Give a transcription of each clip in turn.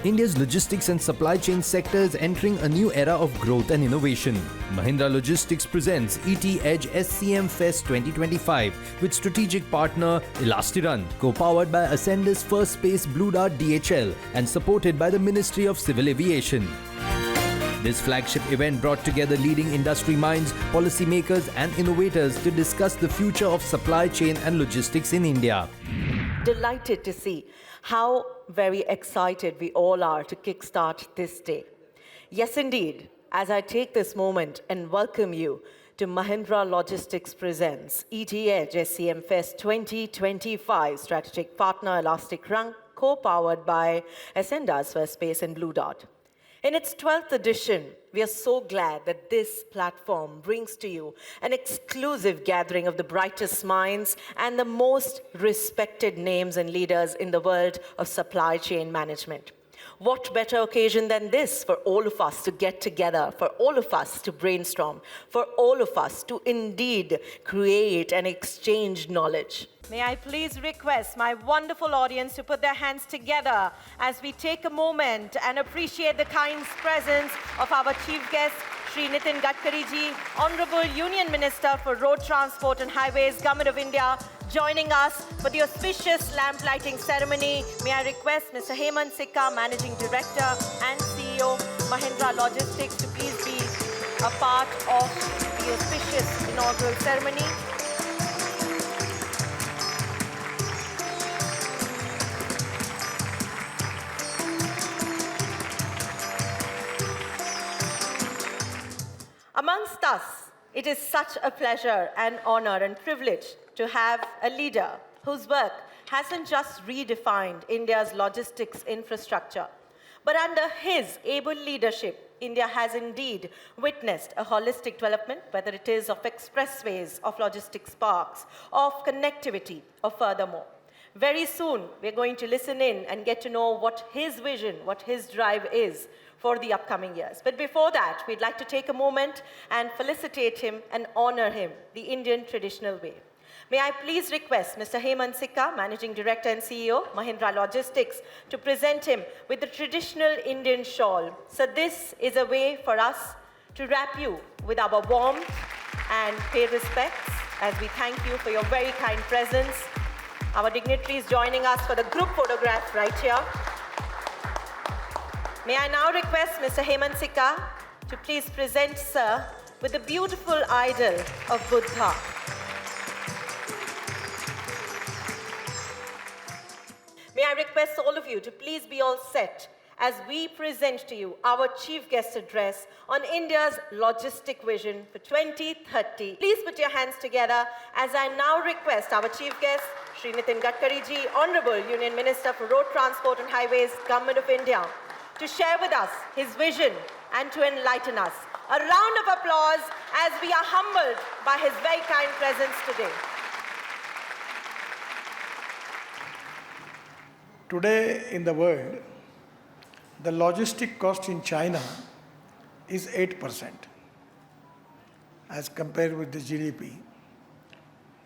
India's logistics and supply chain sector is entering a new era of growth and innovation. Mahindra Logistics presents ET Edge SCM Fest 2025 with strategic partner elasticrun, co-powered by Ascendas Firstspace Bluedart DHL and supported by the Ministry of Civil Aviation. This flagship event brought together leading industry minds, policymakers and innovators to discuss the future of supply chain and logistics in India. Delighted to see how very excited we all are to kickstart this day. Yes, indeed, as I take this moment and welcome you to Mahindra Logistics presents ET Edge SCM Fest 2025, strategic partner elasticrun, co-powered by Ascendas Firstspace and Bluedart. In its 12th edition, we are so glad that this platform brings to you an exclusive gathering of the brightest minds and the most respected names and leaders in the world of supply chain management. What better occasion than this for all of us to get together, for all of us to brainstorm, for all of us to indeed create and exchange knowledge. May I please request my wonderful audience to put their hands together as we take a moment and appreciate the kind presence of our chief guest, Shri Nitin Gadkari ji, Honorable Union Minister for Road Transport and Highways, Government of India, joining us for the auspicious lamp lighting ceremony. May I request Mr. Hemant Sikka, Managing Director and CEO, Mahindra Logistics, to please be a part of the auspicious inaugural ceremony. Amongst us, it is such a pleasure and honor and privilege to have a leader whose work hasn't just redefined India's logistics infrastructure, but under his able leadership, India has indeed witnessed a holistic development, whether it is of expressways, of logistics parks, of connectivity, or furthermore. Very soon, we're going to listen in and get to know what his vision, what his drive is for the upcoming years. But before that, we'd like to take a moment and felicitate him and honor him the Indian traditional way. May I please request Mr. Hemant Sikka, Managing Director and CEO, Mahindra Logistics, to present him with the traditional Indian shawl. So this is a way for us to wrap you with our warmth and pay respects as we thank you for your very kind presence. Our dignitaries joining us for the group photograph right here. May I now request Mr. Hemant Sikka to please present Sir with the beautiful idol of Buddha. May I request all of you to please be all set as we present to you our chief guest address on India's logistic vision for 2030. Please put your hands together as I now request our chief guest, Shri Nitin Gadkari ji, Honorable Union Minister for Road Transport and Highways, Government of India, to share with us his vision and to enlighten us. A round of applause as we are humbled by his very kind presence today. Today in the world, the logistic cost in China is 8% as compared with the GDP.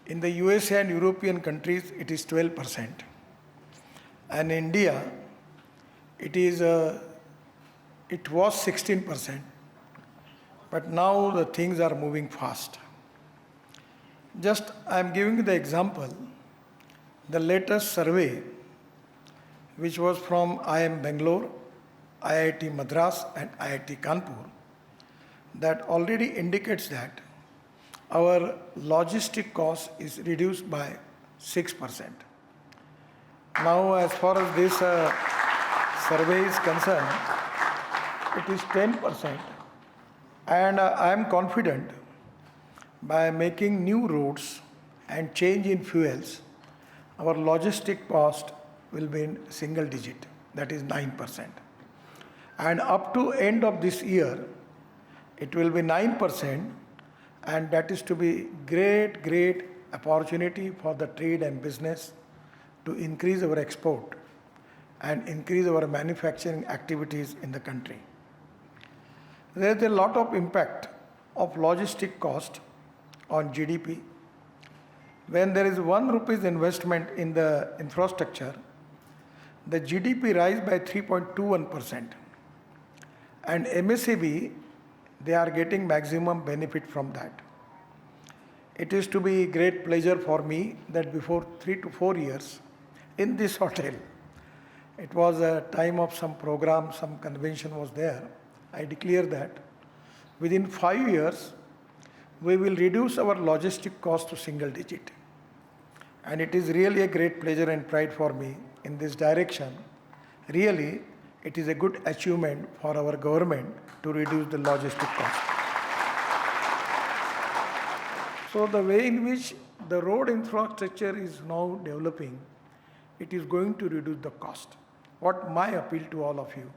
In the USA and European countries, it is 12%. And India, it was 16%, but now the things are moving fast. Just I'm giving you the example, the latest survey, which was from IIM Bangalore, IIT Madras and IIT Kanpur, that already indicates that our logistic cost is reduced by 6%. Now, as far as this survey is concerned, it is 10%, and I am confident by making new routes and change in fuels, our logistic cost will be in single digit, that is 9%. And up to end of this year, it will be 9%, and that is to be great opportunity for the trade and business to increase our export and increase our manufacturing activities in the country. There is a lot of impact of logistic cost on GDP. When there is 1 rupees investment in the infrastructure, the GDP rise by 3.21%. And MSCB, they are getting maximum benefit from that. It is to be great pleasure for me that before 3 to 4 years in this hotel, it was a time of some program, some convention was there. I declare that within 5 years, we will reduce our logistic cost to single digit. And it is really a great pleasure and pride for me in this direction. Really, it is a good achievement for our government to reduce the logistic cost. So the way in which the road infrastructure is now developing, it is going to reduce the cost. What my appeal to all of you,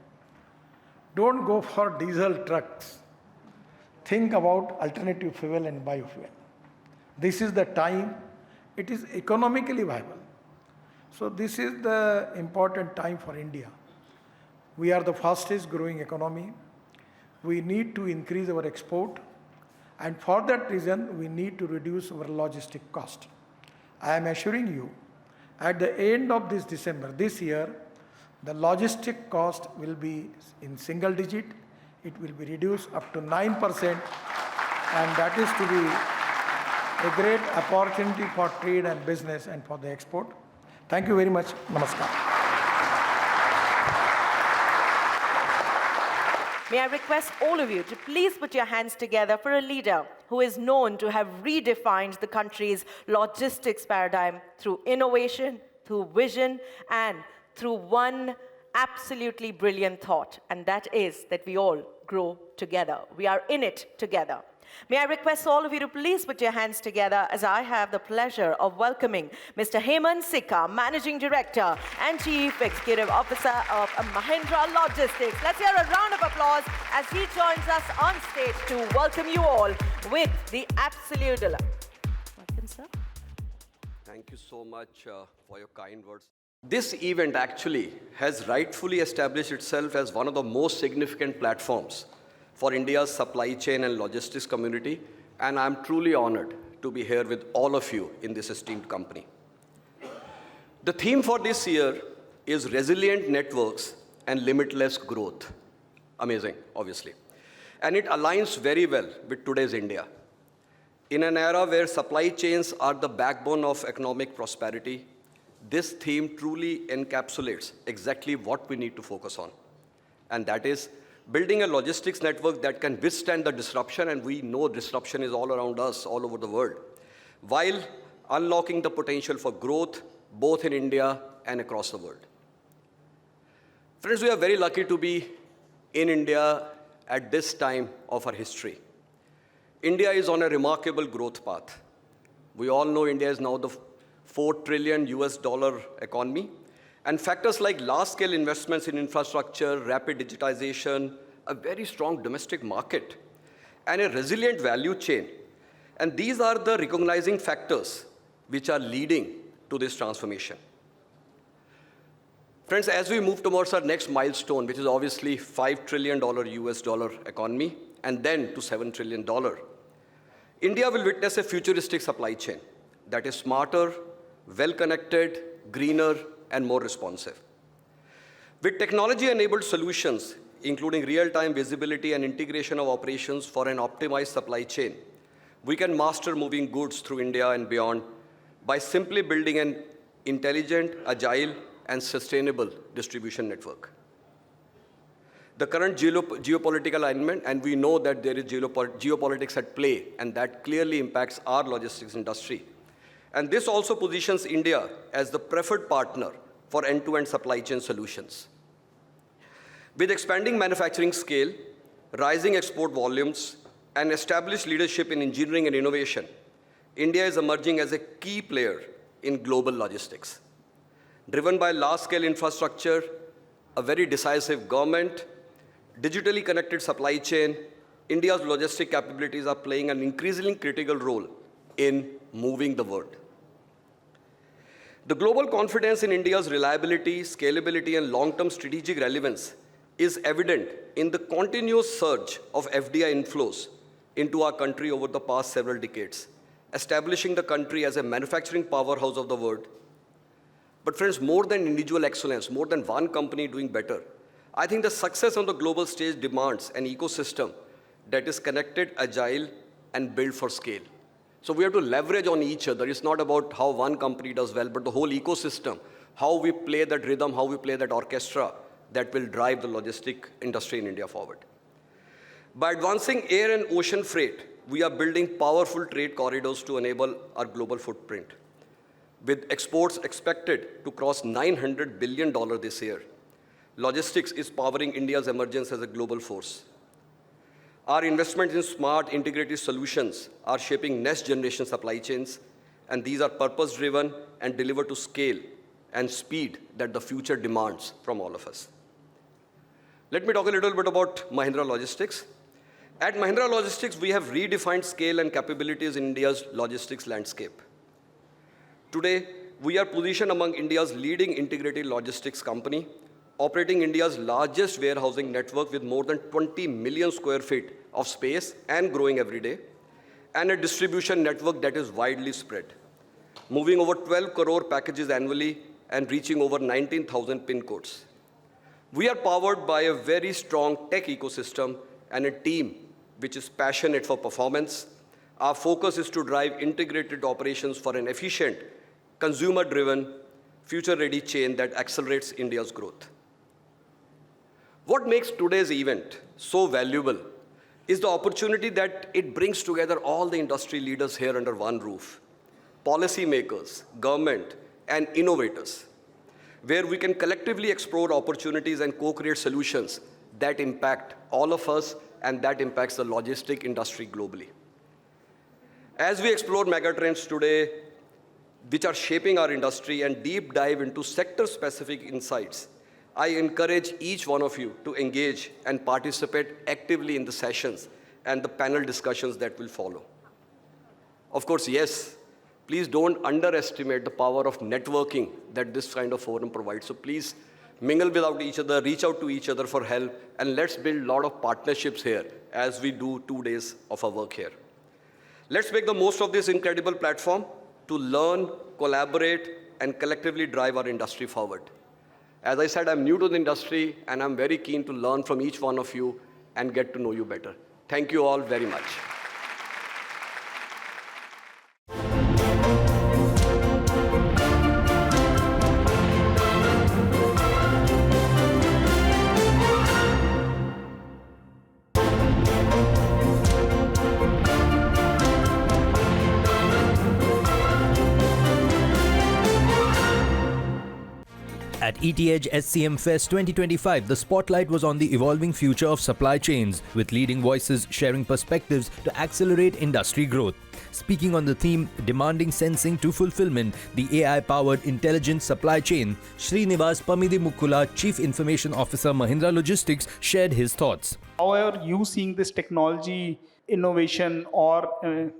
don't go for diesel trucks. Think about alternative fuel and biofuel. This is the time, it is economically viable. So this is the important time for India. We are the fastest growing economy. We need to increase our export. And for that reason, we need to reduce our logistic cost. I am assuring you, at the end of this December, this year, the logistic cost will be in single digit. It will be reduced up to 9%. And that is to be a great opportunity for trade and business and for the export. Thank you very much. Namaskar. May I request all of you to please put your hands together for a leader who is known to have redefined the country's logistics paradigm through innovation, through vision, and through one absolutely brilliant thought, and that is that we all grow together. We are in it together. May I request all of you to please put your hands together as I have the pleasure of welcoming Mr. Hemant Sikka, Managing Director and Chief Executive Officer of Mahindra Logistics. Let's hear a round of applause as he joins us on stage to welcome you all with the absolute welcome, sir. Thank you so much for your kind words. This event actually has rightfully established itself as one of the most significant platforms for India's supply chain and logistics community, and I'm truly honored to be here with all of you in this esteemed company. The theme for this year is resilient networks and limitless growth. Amazing, obviously. And it aligns very well with today's India. In an era where supply chains are the backbone of economic prosperity, this theme truly encapsulates exactly what we need to focus on. And that is building a logistics network that can withstand the disruption, and we know disruption is all around us, all over the world, while unlocking the potential for growth both in India and across the world. Friends, we are very lucky to be in India at this time of our history. India is on a remarkable growth path. We all know India is now the $4 trillion economy. And factors like large-scale investments in infrastructure, rapid digitization, a very strong domestic market, and a resilient value chain. And these are the recognizing factors which are leading to this transformation. Friends, as we move towards our next milestone, which is obviously $5 trillion economy, and then to $7 trillion, India will witness a futuristic supply chain that is smarter, well-connected, greener, and more responsive. With technology-enabled solutions, including real-time visibility and integration of operations for an optimized supply chain, we can master moving goods through India and beyond by simply building an intelligent, agile, and sustainable distribution network. The current geopolitical alignment, and we know that there is geopolitics at play, and that clearly impacts our logistics industry. And this also positions India as the preferred partner for end-to-end supply chain solutions. With expanding manufacturing scale, rising export volumes, and established leadership in engineering and innovation, India is emerging as a key player in global logistics. Driven by large-scale infrastructure, a very decisive government, digitally connected supply chain, India's logistic capabilities are playing an increasingly critical role in moving the world. The global confidence in India's reliability, scalability, and long-term strategic relevance is evident in the continuous surge of FDI inflows into our country over the past several decades, establishing the country as a manufacturing powerhouse of the world. But friends, more than individual excellence, more than one company doing better, I think the success on the global stage demands an ecosystem that is connected, agile, and built for scale. So we have to leverage on each other. It's not about how one company does well, but the whole ecosystem, how we play that rhythm, how we play that orchestra that will drive the logistic industry in India forward. By advancing air and ocean freight, we are building powerful trade corridors to enable our global footprint. With exports expected to cross $900 billion this year, logistics is powering India's emergence as a global force. Our investments in smart integrated solutions are shaping next generation supply chains, and these are purpose-driven and delivered to scale and speed that the future demands from all of us. Let me talk a little bit about Mahindra Logistics. At Mahindra Logistics, we have redefined scale and capabilities in India's logistics landscape. Today, we are positioned among India's leading integrated logistics company, operating India's largest warehousing network with more than 20 million square feet of space and growing every day, and a distribution network that is widely spread, moving over 12 crore packages annually and reaching over 19,000 pin codes. We are powered by a very strong tech ecosystem and a team which is passionate for performance. Our focus is to drive integrated operations for an efficient, consumer-driven, future-ready chain that accelerates India's growth. What makes today's event so valuable is the opportunity that it brings together all the industry leaders here under one roof, policymakers, government, and innovators, where we can collectively explore opportunities and co-create solutions that impact all of us and that impacts the logistic industry globally. As we explore megatrends today, which are shaping our industry, and deep dive into sector-specific insights, I encourage each one of you to engage and participate actively in the sessions and the panel discussions that will follow. Of course, yes, please don't underestimate the power of networking that this kind of forum provides. So please mingle with each other, reach out to each other for help, and let's build a lot of partnerships here as we do 2 days of our work here. Let's make the most of this incredible platform to learn, collaborate, and collectively drive our industry forward. As I said, I'm new to the industry, and I'm very keen to learn from each one of you and get to know you better. Thank you all very much. At ET Edge SCM Fest 2025, the spotlight was on the evolving future of supply chains, with leading voices sharing perspectives to accelerate industry growth. Speaking on the theme Demanding Sensing to Fulfillment, the AI-powered intelligent supply chain, Srinivas Pamidimukula, Chief Information Officer, Mahindra Logistics, shared his thoughts. How are you seeing this technology innovation or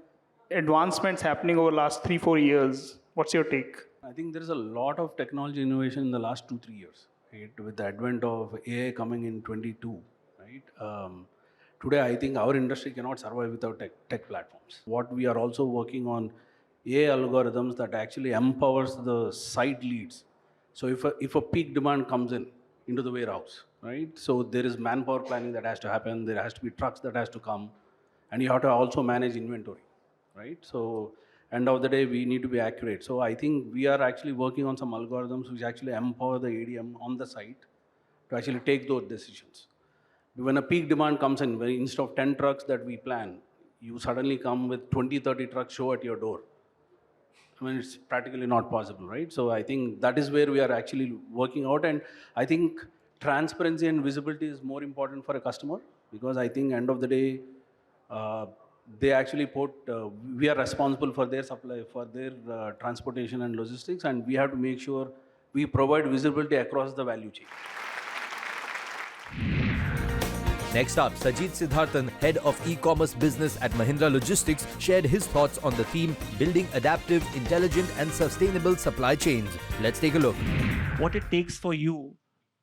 advancements happening over the last 3-4 years? What's your take? I think there is a lot of technology innovation in the last 2-3 years, right? With the advent of AI coming in 22, right? Today, I think our industry cannot survive without tech platforms. What we are also working on AI algorithms that actually empowers the site leads. So if a peak demand comes into the warehouse, right? So there is manpower planning that has to happen. There has to be trucks that has to come, and you have to also manage inventory, right? So end of the day, we need to be accurate. So I think we are actually working on some algorithms which actually empower the ADM on the site to actually take those decisions. When a peak demand comes in, instead of 10 trucks that we plan, you suddenly come with 20-30 trucks show at your door. I mean, it's practically not possible, right? So I think that is where we are actually working out. And I think transparency and visibility is more important for a customer, because I think end of the day, they actually we are responsible for their supply, for their transportation and logistics, and we have to make sure we provide visibility across the value chain. Next up, Sajid Siddharthan, Head of E-Commerce Business at Mahindra Logistics, shared his thoughts on the theme Building Adaptive, Intelligent and Sustainable Supply Chains. Let's take a look. What it takes for you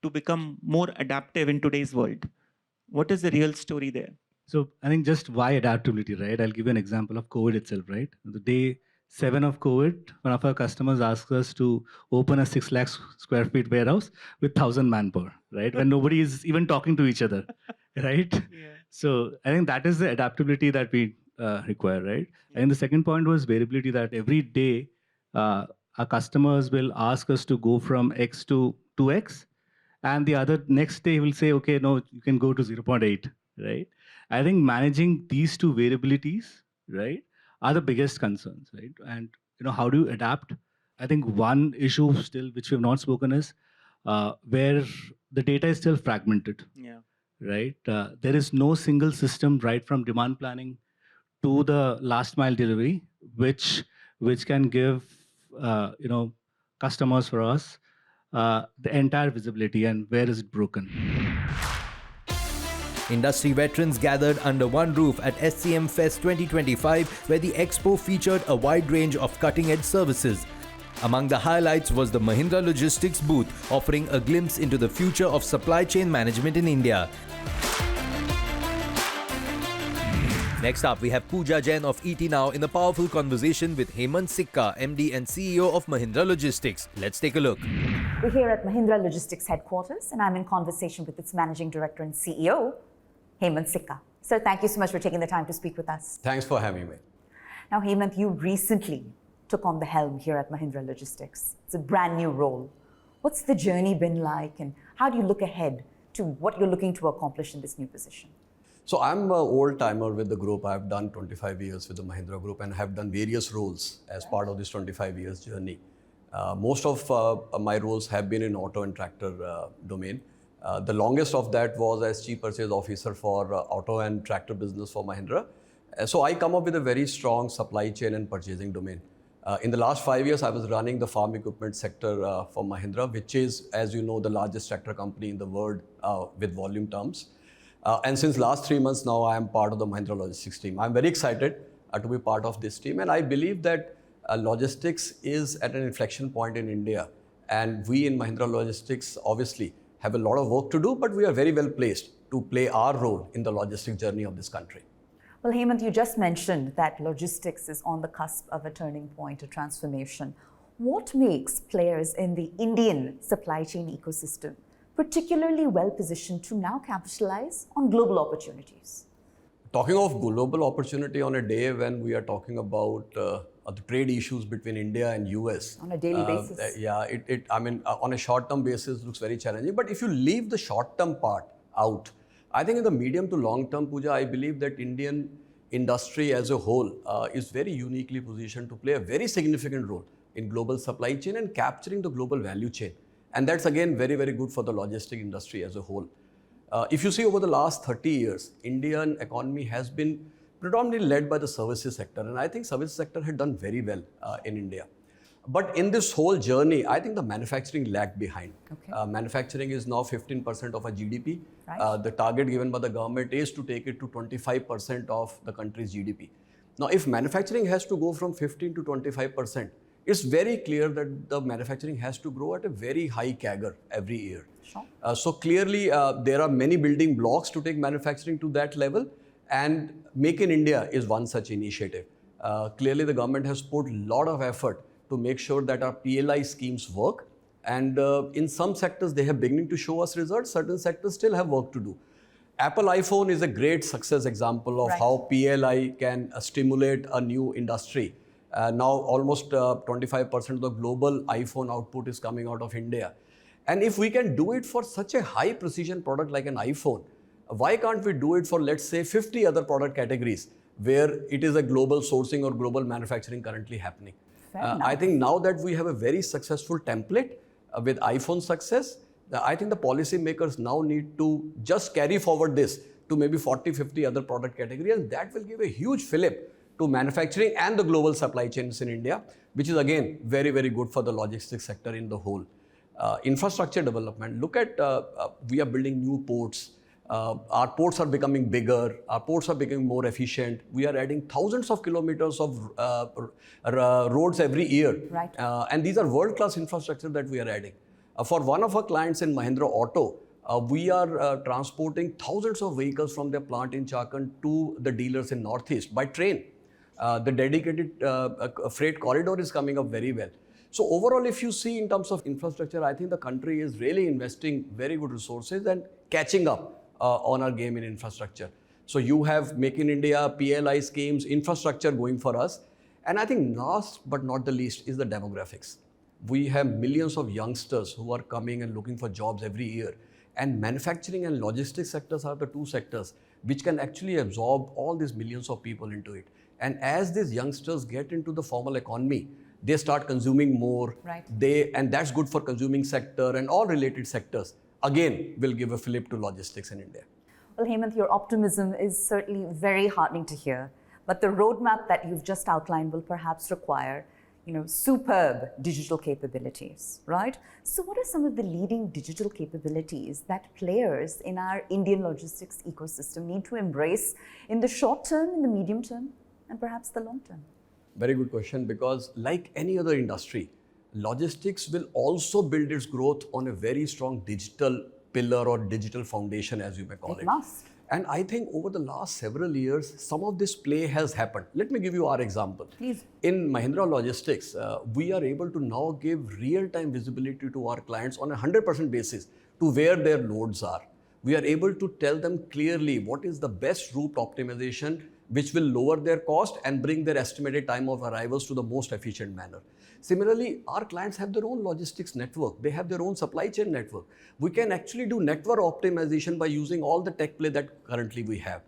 to become more adaptive in today's world. What is the real story there? So I think just why adaptability, right? I'll give you an example of COVID itself, right? The day 7 of COVID, one of our customers asked us to open a 6 lakh square feet warehouse with 1,000 manpower, right? When nobody is even talking to each other, right? Yeah. So I think that is the adaptability that we require, right? And the second point was variability, that every day our customers will ask us to go from X to 2X, and the other next day will say, okay, no, you can go to 0.8, right? I think managing these two variabilities, right, are the biggest concerns, right? And how do you adapt? I think one issue still which we have not spoken is where the data is still fragmented, Yeah. right? There is no single system, right from demand planning to the last mile delivery, which can give customers for us the entire visibility and where is it broken. Industry veterans gathered under one roof at SCM Fest 2025, where the expo featured a wide range of cutting-edge services. Among the highlights was the Mahindra Logistics booth, offering a glimpse into the future of supply chain management in India. Next up, we have Pooja Jain of ET Now in a powerful conversation with Hemant Sikka, MD and CEO of Mahindra Logistics. Let's take a look. We're here at Mahindra Logistics headquarters, and I'm in conversation with its Managing Director and CEO, Hemant Sikka. Sir, thank you so much for taking the time to speak with us. Thanks for having me. Now, Hemant, you recently took on the helm here at Mahindra Logistics. It's a brand new role. What's the journey been like, and how do you look ahead to what you're looking to accomplish in this new position? So I'm an old timer with the group. I've done 25 years with the Mahindra Group and have done various roles as part of this 25 years journey. Most of my roles have been in auto and tractor domain. The longest of that was as Chief Purchase Officer for auto and tractor business for Mahindra. So I come up with a very strong supply chain and purchasing domain. In the last 5 years, I was running the farm equipment sector for Mahindra, which is, as you know, the largest tractor company in the world with volume terms. And since last 3 months now, I am part of the Mahindra Logistics team. I'm very excited to be part of this team. And I believe that logistics is at an inflection point in India. And we in Mahindra Logistics obviously have a lot of work to do, but we are very well placed to play our role in the logistic journey of this country. Well, Hemant, you just mentioned that logistics is on the cusp of a turning point, a transformation. What makes players in the Indian supply chain ecosystem particularly well positioned to now capitalize on global opportunities? Talking of global opportunity on a day when we are talking about the trade issues between India and US. On a daily basis. Yeah, on a short-term basis looks very challenging. But if you leave the short-term part out, I think in the medium to long-term, Pooja, I believe that Indian industry as a whole is very uniquely positioned to play a very significant role in global supply chain and capturing the global value chain. And that's again very, very good for the logistic industry as a whole. If you see over the last 30 years, Indian economy has been predominantly led by the services sector. And I think services sector had done very well in India. But in this whole journey, I think the manufacturing lagged behind. Okay. Manufacturing is now 15% of our GDP. Right. The target given by the government is to take it to 25% of the country's GDP. Now, if manufacturing has to go from 15 to 25%, it's very clear that the manufacturing has to grow at a very high CAGR every year. Sure. So clearly, there are many building blocks to take manufacturing to that level, and Make in India is one such initiative. Clearly, the government has put a lot of effort to make sure that our PLI schemes work, and in some sectors, they have beginning to show us results. Certain sectors still have work to do. Apple iPhone is a great success example of Right. how PLI can stimulate a new industry. Now almost 25% of the global iPhone output is coming out of India. And if we can do it for such a high precision product like an iPhone, why can't we do it for, let's say, 50 other product categories where it is a global sourcing or global manufacturing currently happening? I think now that we have a very successful template with iPhone success, I think the policy makers now need to just carry forward this to maybe 40, 50 other product categories, and that will give a huge fillip to manufacturing and the global supply chains in India, which is again very, very good for the logistics sector in the whole. Infrastructure development, look at, we are building new ports. Our ports are becoming bigger, our ports are becoming more efficient. We are adding thousands of kilometers of roads every year. Right. And these are world-class infrastructure that we are adding. For one of our clients in Mahindra Auto, we are transporting thousands of vehicles from their plant in Chakan to the dealers in Northeast by train. The dedicated freight corridor is coming up very well. So overall, if you see in terms of infrastructure, I think the country is really investing very good resources and catching up on our game in infrastructure. So you have Make in India, PLI schemes, infrastructure going for us. And I think last but not the least is the demographics. We have millions of youngsters who are coming and looking for jobs every year. And manufacturing and logistics sectors are the two sectors which can actually absorb all these millions of people into it. And as these youngsters get into the formal economy, they start consuming more. Right. And that's good for consuming sector and all related sectors. Again, will give a fillip to logistics in India. Well, Hemant, your optimism is certainly very heartening to hear. But the roadmap that you've just outlined will perhaps require, superb digital capabilities, right? So what are some of the leading digital capabilities that players in our Indian logistics ecosystem need to embrace in the short term, in the medium term, and perhaps the long term? Very good question, because like any other industry, logistics will also build its growth on a very strong digital pillar or digital foundation, as you may call it. It must. And I think over the last several years, some of this play has happened. Let me give you our example. Please. In Mahindra Logistics, we are able to now give real-time visibility to our clients on a 100% basis to where their loads are. We are able to tell them clearly what is the best route optimization which will lower their cost and bring their estimated time of arrivals to the most efficient manner. Similarly, our clients have their own logistics network. They have their own supply chain network. We can actually do network optimization by using all the tech play that currently we have.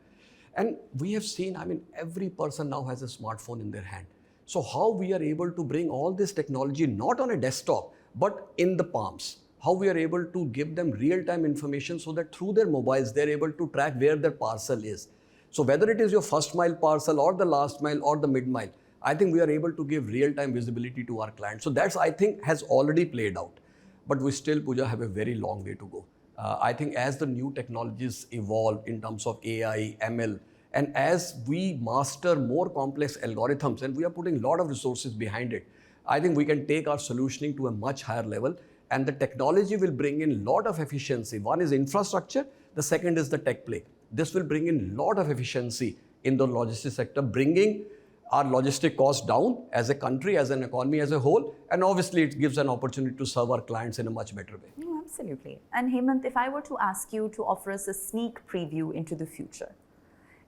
And we have seen, every person now has a smartphone in their hand. So how we are able to bring all this technology not on a desktop, but in the palms. How we are able to give them real-time information so that through their mobiles, they're able to track where their parcel is. So whether it is your first mile parcel or the last mile or the mid mile, I think we are able to give real-time visibility to our clients. So that's, I think, has already played out. But we still, Pooja, have a very long way to go. I think as the new technologies evolve in terms of AI, ML, and as we master more complex algorithms, and we are putting a lot of resources behind it, I think we can take our solutioning to a much higher level, and the technology will bring in a lot of efficiency. One is infrastructure, the second is the tech play. This will bring in a lot of efficiency in the logistics sector, bringing our logistic costs down as a country, as an economy as a whole, and obviously it gives an opportunity to serve our clients in a much better way. No, absolutely. And Hemant, if I were to ask you to offer us a sneak preview into the future,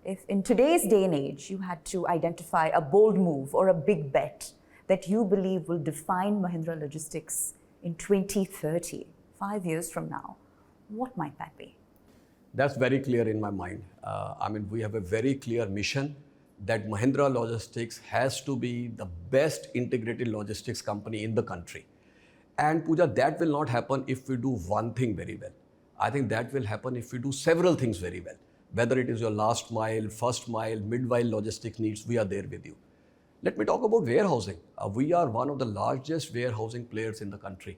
if in today's day and age you had to identify a bold move or a big bet that you believe will define Mahindra Logistics in 2030, 5 years from now, what might that be? That's very clear in my mind. We have a very clear mission that Mahindra Logistics has to be the best integrated logistics company in the country. And Pooja, that will not happen if we do one thing very well. I think that will happen if we do several things very well. Whether it is your last mile, first mile, mid-mile logistics needs, we are there with you. Let me talk about warehousing. We are one of the largest warehousing players in the country.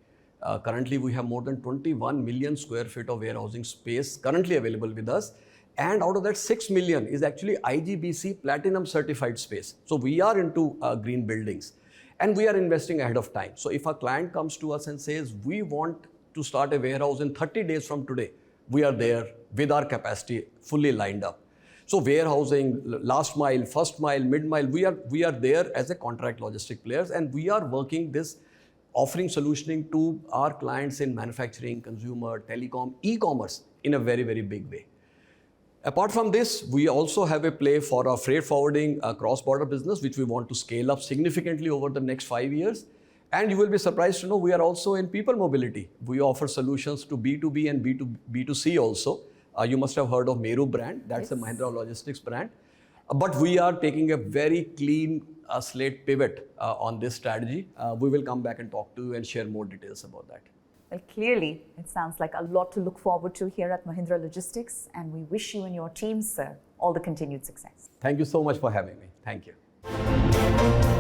Currently, we have more than 21 million square feet of warehousing space currently available with us. And out of that, 6 million is actually IGBC Platinum certified space. So we are into green buildings and we are investing ahead of time. So if a client comes to us and says, we want to start a warehouse in 30 days from today, we are there with our capacity fully lined up. So warehousing, last mile, first mile, mid mile, we are there as a contract logistic players, and we are working this offering solutioning to our clients in manufacturing, consumer, telecom, e-commerce in a very, very big way. Apart from this, we also have a play for our freight forwarding cross-border business, which we want to scale up significantly over the next 5 years. And you will be surprised to know we are also in people mobility. We offer solutions to B2B and B2C also. You must have heard of Meru brand. That's a Mahindra Logistics brand. But we are taking a very clean slate pivot on this strategy. We will come back and talk to you and share more details about that. Well, clearly, it sounds like a lot to look forward to here at Mahindra Logistics, and we wish you and your team, sir, all the continued success. Thank you so much for having me. Thank you.